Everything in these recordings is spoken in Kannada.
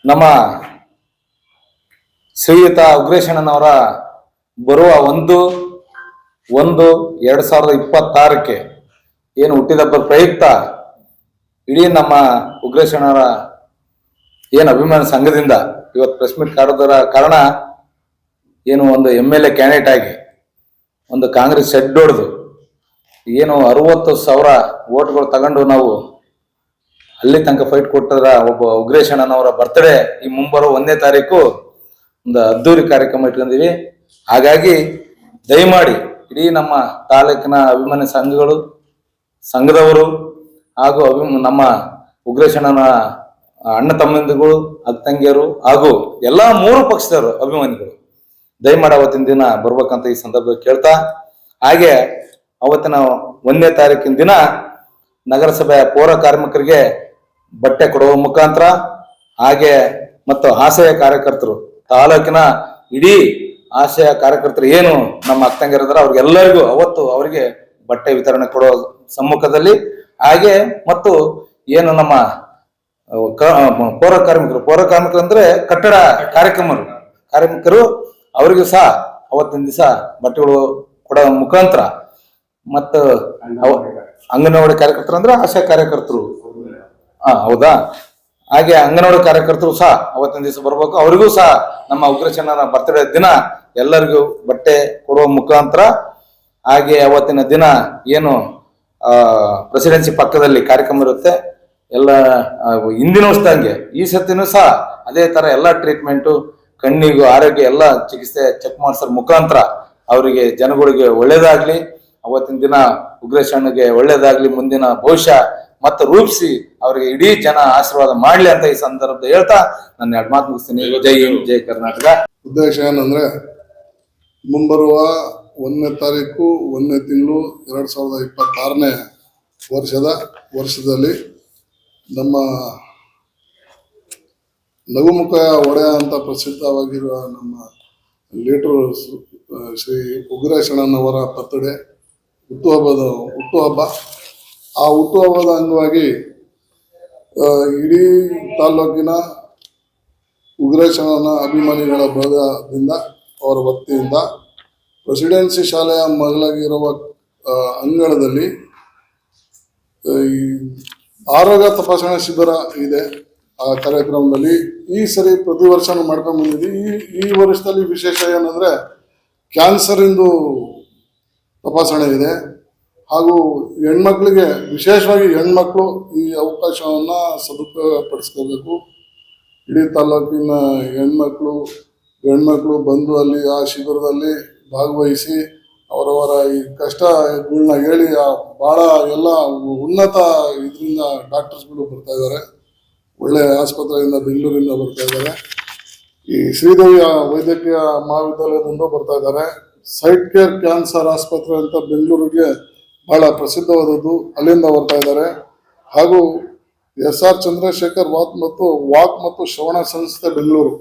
ನಮ್ಮ ಶ್ರೀಯುತ ಉಗ್ರೇಶಣ್ಣನವರ ಬರುವ 1/1/2026 ಏನು ಹುಟ್ಟಿದಬ್ಬರ ಪ್ರಯುಕ್ತ ಇಡೀ ನಮ್ಮ ಉಗ್ರೇಶಣ್ಣವರ ಏನು ಅಭಿಮಾನ ಸಂಘದಿಂದ ಇವತ್ತು ಪ್ರೆಸ್ ಮೀಟ್ ಕರೆದರ ಕಾರಣ ಏನು ಒಂದು MLA ಕ್ಯಾಂಡಿಡೇಟ್ ಆಗಿ ಒಂದು ಕಾಂಗ್ರೆಸ್ ಸೆಡ್ ಹೊಡೆದು ಏನು 60,000 ವೋಟ್ಗಳು ತಗೊಂಡು ನಾವು ಅಲ್ಲಿ ತನಕ ಫೈಟ್ ಕೊಟ್ಟರ ಒಬ್ಬ ಉಗ್ರೇಶಣ್ಣನವರ ಬರ್ತ್ಡೇ ಈ ಮುಂಬರೋ 1ನೇ ತಾರೀಕು ಒಂದು ಅದ್ದೂರಿ ಕಾರ್ಯಕ್ರಮ ಇಟ್ಕೊಂಡಿವಿ. ಹಾಗಾಗಿ ದಯಮಾಡಿ ಇಡೀ ನಮ್ಮ ತಾಲೂಕಿನ ಅಭಿಮಾನಿ ಸಂಘಗಳು ಸಂಘದವರು ಹಾಗೂ ನಮ್ಮ ಉಗ್ರೇಶಣ್ಣನ ಅಣ್ಣ ತಮ್ಮಂದಿಗಳು ಅಕ್ಕಂಗಿಯರು ಹಾಗೂ ಎಲ್ಲಾ 3 ಪಕ್ಷದವರು ಅಭಿಮಾನಿಗಳು ದಯಮಾಡಿ ಅವತ್ತಿನ ದಿನ ಬರ್ಬೇಕಂತ ಈ ಸಂದರ್ಭದಲ್ಲಿ ಕೇಳ್ತಾ, ಹಾಗೆ ಅವತ್ತಿನ 1ನೇ ತಾರೀಕಿನ ದಿನ ನಗರಸಭೆಯ ಪೌರ ಕಾರ್ಮಿಕರಿಗೆ ಬಟ್ಟೆ ಕೊಡುವ ಮುಖಾಂತರ ಹಾಗೆ ಮತ್ತು ಆಶಯ ಕಾರ್ಯಕರ್ತರು ತಾಲೂಕಿನ ಇಡೀ ಆಶಯ ಕಾರ್ಯಕರ್ತರು ಏನು ನಮ್ಮ ಅಕ್ಕಂಗಿರಿದಾರ ಅವ್ರಿಗೆಲ್ಲರಿಗೂ ಅವತ್ತು ಅವರಿಗೆ ಬಟ್ಟೆ ವಿತರಣೆ ಕೊಡುವ ಸಮ್ಮುಖದಲ್ಲಿ ಹಾಗೆ ಮತ್ತು ಏನು ನಮ್ಮ ಪೌರ ಕಾರ್ಮಿಕರು ಅಂದ್ರೆ ಕಟ್ಟಡ ಕಾರ್ಮಿಕರು ಅವರಿಗೂ ಸಹ ಅವತ್ತಿನ ದಿವಸ ಬಟ್ಟೆಗಳು ಕೊಡುವ ಮುಖಾಂತರ ಮತ್ತು ಅಂಗನವಾಡಿ ಕಾರ್ಯಕರ್ತರು ಅಂದ್ರೆ ಆಶಾ ಕಾರ್ಯಕರ್ತರು ಹೌದಾ, ಹಾಗೆ ಅಂಗನವಾಡಿ ಕಾರ್ಯಕರ್ತರು ಸಹ ಅವತ್ತಿನ ದಿವಸ ಬರ್ಬೇಕು. ಅವರಿಗೂ ಸಹ ನಮ್ಮ ಉಗ್ರೇಶಣ್ಣನ ಬರ್ತ್ಡೇ ದಿನ ಎಲ್ಲರಿಗೂ ಬಟ್ಟೆ ಕೊಡುವ ಮುಖಾಂತರ ಹಾಗೆ ಅವತ್ತಿನ ದಿನ ಏನು ಪ್ರೆಸಿಡೆನ್ಸಿ ಪಕ್ಕದಲ್ಲಿ ಕಾರ್ಯಕ್ರಮ ಇರುತ್ತೆ ಎಲ್ಲ ಹಿಂದಿನ ವರ್ಷದಂಗೆ ಈ ಸತಿನೂ ಸಹ ಅದೇ ತರ ಎಲ್ಲ ಟ್ರೀಟ್ಮೆಂಟು ಕಣ್ಣಿಗೂ ಆರೋಗ್ಯ ಎಲ್ಲ ಚಿಕಿತ್ಸೆ ಚೆಕ್ ಮಾಡಿಸೋ ಮುಖಾಂತರ ಅವರಿಗೆ ಜನಗಳಿಗೆ ಒಳ್ಳೇದಾಗ್ಲಿ, ಅವತ್ತಿನ ದಿನ ಉಗ್ರೇಶಣ್ಣಗೆ ಒಳ್ಳೇದಾಗ್ಲಿ, ಮುಂದಿನ ಭವಿಷ್ಯ ಮತ್ತೆ ರೂಪಿಸಿ ಅವರಿಗೆ ಇಡೀ ಜನ ಆಶೀರ್ವಾದ ಮಾಡ್ಲಿ ಅಂತ ಈ ಸಂದರ್ಭದಲ್ಲಿ ಹೇಳ್ತಾ ನನ್ನ 2 ಮಾತು ಮುಗಿಸ್ತೀನಿ. ಜೈ ಹಿಂದ್, ಜೈ ಕರ್ನಾಟಕ. ಉದ್ದೇಶ ಏನಂದ್ರೆ ಮುಂಬರುವ 1ನೇ ತಾರೀಕು 1ನೇ ತಿಂಗಳು 2026ನೇ ವರ್ಷದಲ್ಲಿ ನಮ್ಮ ನಗುಮುಖ ಒಡೆಯ ಅಂತ ಪ್ರಸಿದ್ಧವಾಗಿರುವ ನಮ್ಮ ಲೀಡರ್ ಶ್ರೀ ಉಗ್ರೇಶಣ್ಣನವರ ಬರ್ತ್ಡೇ ಹುಟ್ಟುಹಬ್ಬ. ಆ ಹುಟ್ಟುಹಬ್ಬದ ಅಂಗವಾಗಿ ಇಡೀ ತಾಲೂಕಿನ ಉಗ್ರೇಶಣ್ಣನ ಅಭಿಮಾನಿಗಳ ಬಳಗದಿಂದ ಅವರ ವತಿಯಿಂದ ಪ್ರೆಸಿಡೆನ್ಸಿ ಶಾಲೆಯ ಮಗಳಾಗಿರುವ ಅಂಗಳದಲ್ಲಿ ಆರೋಗ್ಯ ತಪಾಸಣಾ ಶಿಬಿರ ಇದೆ. ಆ ಕಾರ್ಯಕ್ರಮದಲ್ಲಿ ಈ ಸರಿ ಪ್ರತಿ ವರ್ಷ ಮಾಡ್ಕೊಂಡು ಬಂದಿದ್ದೀವಿ. ಈ ವರ್ಷದಲ್ಲಿ ವಿಶೇಷ ಏನಂದ್ರೆ ಕ್ಯಾನ್ಸರ್ ಇಂದು ತಪಾಸಣೆ ಇದೆ. ಹಾಗೂ ಹೆಣ್ಮಕ್ಳಿಗೆ ವಿಶೇಷವಾಗಿ ಹೆಣ್ಮಕ್ಳು ಈ ಅವಕಾಶವನ್ನ ಸದುಪಯೋಗ ಪಡಿಸ್ಕೋಬೇಕು. ಇಡೀ ತಾಲೂಕಿನ ಹೆಣ್ಮಕ್ಳು ಬಂದು ಅಲ್ಲಿ ಆ ಶಿಬಿರದಲ್ಲಿ ಭಾಗವಹಿಸಿ ಅವರವರ ಈ ಕಷ್ಟಗಳನ್ನ ಹೇಳಿ ಬಹಳ ಎಲ್ಲ ಉನ್ನತ ಇದರಿಂದ ಡಾಕ್ಟರ್ಸ್ಗಳು ಬರ್ತಾ ಇದ್ದಾರೆ. ಒಳ್ಳೆ ಆಸ್ಪತ್ರೆಯಿಂದ ಬೆಂಗಳೂರಿಂದ ಬರ್ತಾ ಇದ್ದಾರೆ. ಈ ಶ್ರೀದೇವಿ ವೈದ್ಯಕೀಯ ಮಹಾವಿದ್ಯಾಲಯದಿಂದ ಬರ್ತಾ ಇದ್ದಾರೆ. ಸೈಟ್ ಕೇರ್ ಕ್ಯಾನ್ಸರ್ ಆಸ್ಪತ್ರೆ ಅಂತ ಬೆಂಗಳೂರಿಗೆ ಬಹಳ ಪ್ರಸಿದ್ಧವಾದದ್ದು, ಅಲ್ಲಿಂದ ಬರ್ತಾ ಇದ್ದಾರೆ. ಹಾಗೂ SR ಚಂದ್ರಶೇಖರ್ ವಾಕ್ ಮತ್ತು ಶ್ರವಣ ಸಂಸ್ಥೆ ಬೆಂಗಳೂರು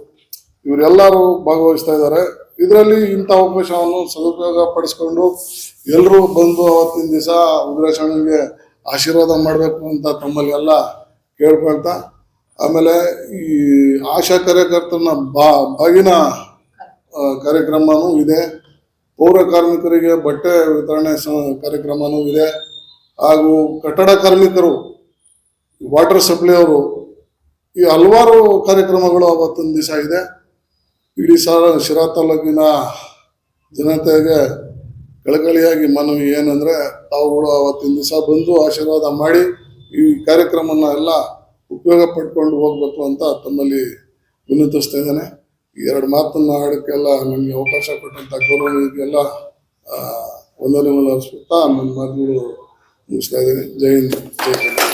ಇವರೆಲ್ಲರೂ ಭಾಗವಹಿಸ್ತಾ ಇದ್ದಾರೆ. ಇದರಲ್ಲಿ ಇಂಥ ಅವಕಾಶವನ್ನು ಸದುಪಯೋಗ ಪಡಿಸ್ಕೊಂಡು ಎಲ್ಲರೂ ಬಂದು ಅವತ್ತಿನ ದಿವಸ ಉಗ್ರೇಶಣ್ಣನಿಗೆ ಆಶೀರ್ವಾದ ಮಾಡಬೇಕು ಅಂತ ತಮ್ಮಲ್ಲಿ ಎಲ್ಲ ಕೇಳ್ಕೊಳ್ತಾ, ಆಮೇಲೆ ಈ ಆಶಾ ಕಾರ್ಯಕರ್ತನ ಬಾಗಿನ ಕಾರ್ಯಕ್ರಮನೂ ಇದೆ. ಪೌರ ಕಾರ್ಮಿಕರಿಗೆ ಬಟ್ಟೆ ವಿತರಣೆ ಕಾರ್ಯಕ್ರಮನೂ ಇದೆ. ಹಾಗೂ ಕಟ್ಟಡ ಕಾರ್ಮಿಕರು, ವಾಟರ್ ಸಪ್ಲೈ ಅವರು, ಈ ಹಲವಾರು ಕಾರ್ಯಕ್ರಮಗಳು ಅವತ್ತೊಂದು ದಿವಸ ಇದೆ. ಇಡೀ ಶಿರಾ ತಾಲೂಕಿನ ಜನತೆಗೆ ಕಳಕಳಿಯಾಗಿ ಮನವಿ ಏನಂದ್ರೆ ತಾವುಗಳು ಅವತ್ತಿನ ದಿವಸ ಬಂದು ಆಶೀರ್ವಾದ ಮಾಡಿ ಈ ಕಾರ್ಯಕ್ರಮನ ಎಲ್ಲ ಉಪಯೋಗ ಪಡ್ಕೊಂಡು ಹೋಗ್ಬೇಕು ಅಂತ ತಮ್ಮಲ್ಲಿ ವಿನಂತಿಸ್ತಾ ಇದ್ದೇನೆ. ಈ 2 ಮಾತನ್ನ ಆಡಕ್ಕೆಲ್ಲ ನನಗೆ ಅವಕಾಶ ಕೊಟ್ಟಂತ ಗೌರವನಿಗೆಲ್ಲ ವಂದನೆಗಳು ಅರ್ಪಿಸ್ತಾ ನನ್ನ ಮಾತುಗಳು ಮುಗಿಸ್ತಾ ಇದ್ದೀನಿ. ಜೈ ಹಿಂದ್, ಜೈ ಕರ್ನಾಟಕ.